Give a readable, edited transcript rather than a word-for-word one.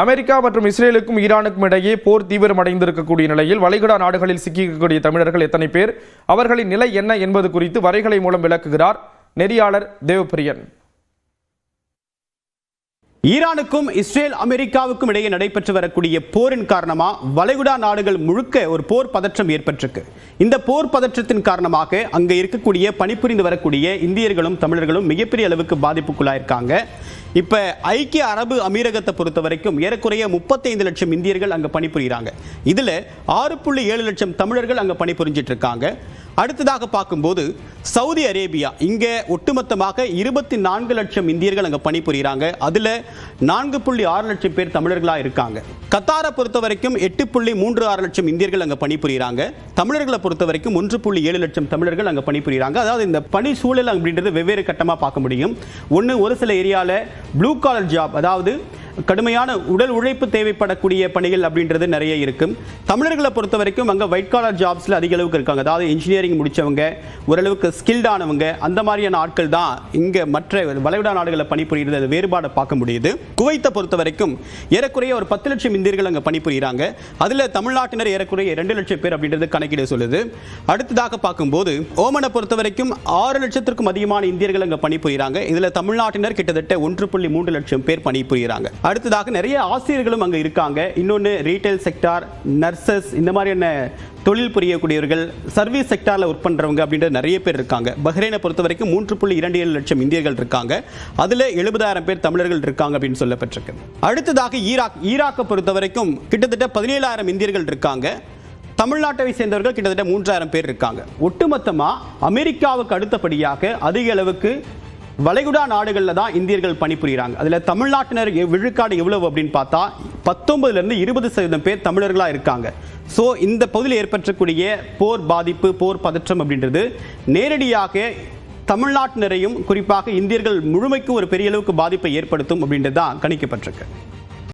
America மற்றும் இஸ்ரேலுக்கும் ஈரானுக்கும் இடையே போர் தீவிரமடைந்திருக்கக்கூடிய நிலையில் வளைகுடா நாடுகளில் சிக்கியிருக்கக்கூடிய தமிழர்கள் எத்தனை பேர், அவர்களின் நிலை என்ன என்பது குறித்து வரைகலை மூலம் விளக்குகிறார் நெறியாளர் தேவப்பிரியன். ஈரானுக்கும் இஸ்ரேல் அமெரிக்காவுக்கும் இடையே நடைபெற்று வரக்கூடிய போரின் காரணமா வளைகுடா நாடுகள் முழுக்க ஒரு போர் பதற்றம் ஏற்பட்டிருக்கு. இந்த போர் பதற்றத்தின் காரணமாக அங்க இருக்கக்கூடிய பணிபுரிந்து வரக்கூடிய இந்தியர்களும் தமிழர்களும் மிகப்பெரிய அளவுக்கு பாதிப்புக்குள்ளாயிருக்காங்க. இப்ப ஐக்கிய அரபு அமீரகத்தை பொறுத்த வரைக்கும் ஏறக்குறைய 35 லட்சம் இந்தியர்கள் அங்க பணிபுரிகிறாங்க. இதுல 6.7 லட்சம் தமிழர்கள் அங்க பணிபுரிஞ்சிட்டு இருக்காங்க. அடுத்ததாக பார்க்கும்போது சவுதி அரேபியா இங்க ஒட்டுமொத்தமாக 24 லட்சம் இந்தியர்கள் அங்க பணிபுரிகிறாங்க. அதுல 4.6 லட்சம் பேர் தமிழர்களா இருக்காங்க. கத்தாரை பொறுத்த வரைக்கும் 8.36 லட்சம் இந்தியர்கள் அங்க பணிபுரிகிறாங்க. தமிழர்களை பொறுத்த வரைக்கும் 1.7 லட்சம் தமிழர்கள் அங்க பணிபுரிகிறாங்க. அதாவது இந்த பணி சூழல் அப்படின்றது வெவ்வேறு கட்டமா பார்க்க முடியும். ஒரு சில ஏரியால ப்ளூ காலர் ஜாப், அதாவது கடுமையான உடல் உழைப்பு தேவைப்படக்கூடிய பணிகள் அப்படின்றது நிறைய இருக்கும். தமிழர்களை பொறுத்த வரைக்கும் அங்கே ஒயிட் காலர் ஜாப்ஸில் அதிக அளவுக்கு இருக்காங்க. அதாவது இன்ஜினியரிங் முடித்தவங்க, ஓரளவுக்கு ஸ்கில்டானவங்க, அந்த மாதிரியான ஆட்கள் தான் இங்கே மற்ற வளைகுடா நாடுகளில் பணிபுரிகிறது வேறுபாடை பார்க்க முடியுது. குவைத்தை பொறுத்த வரைக்கும் ஏறக்குறைய ஒரு 10 லட்சம் இந்தியர்கள் அங்கே பணிபுரிகிறாங்க. அதில் தமிழ்நாட்டினர் ஏறக்குறைய 2 லட்சம் பேர் அப்படின்றது கணக்கீடு சொல்லுது. அடுத்ததாக பார்க்கும்போது ஓமனை பொறுத்த வரைக்கும் 6 லட்சத்திற்கும் அதிகமான இந்தியர்கள் அங்கே பணிபுரிகிறாங்க. இதில் தமிழ்நாட்டினர் கிட்டத்தட்ட 1.3 லட்சம் பேர் பணிபுரிகிறாங்க. அடுத்ததாக நிறைய ஆசிரியர்களும் அங்க இருக்காங்க. இன்னொன்று ரீட்டைல் செக்டார், நர்சஸ், இந்த மாதிரியான தொழில் புரியக்கூடியவர்கள், சர்வீஸ் செக்டாரில் ஒர்க் பண்ணுறவங்க அப்படின்றது நிறைய பேர் இருக்காங்க. பஹ்ரைனை பொறுத்த வரைக்கும் 3.27 லட்சம் இந்தியர்கள் இருக்காங்க. அதில் 70,000 பேர் தமிழர்கள் இருக்காங்க அப்படின்னு சொல்லப்பட்டிருக்கு. அடுத்ததாக ஈராக்கை பொறுத்த வரைக்கும் கிட்டத்தட்ட 17,000 இந்தியர்கள் இருக்காங்க. தமிழ்நாட்டை சேர்ந்தவர்கள் கிட்டத்தட்ட 3,000 பேர் இருக்காங்க. ஒட்டுமொத்தமாக அமெரிக்காவுக்கு அடுத்தபடியாக அதிக அளவுக்கு வளைகுடா நாடுகளில் தான் இந்தியர்கள் பணிபுரிகிறாங்க. அதில் தமிழ்நாட்டினர் விழுக்காடு எவ்வளவு அப்படின்னு பார்த்தா 19% 20% பேர் தமிழர்களாக இருக்காங்க. ஸோ இந்த பகுதியில் ஏற்பட்டக்கூடிய போர் பாதிப்பு, போர் பதற்றம் அப்படின்றது நேரடியாக தமிழ்நாட்டினரையும் குறிப்பாக இந்தியர்கள் முழுமைக்கு ஒரு பெரிய அளவுக்கு பாதிப்பை ஏற்படுத்தும் அப்படின்றது தான் கணிக்கப்பட்டிருக்கு.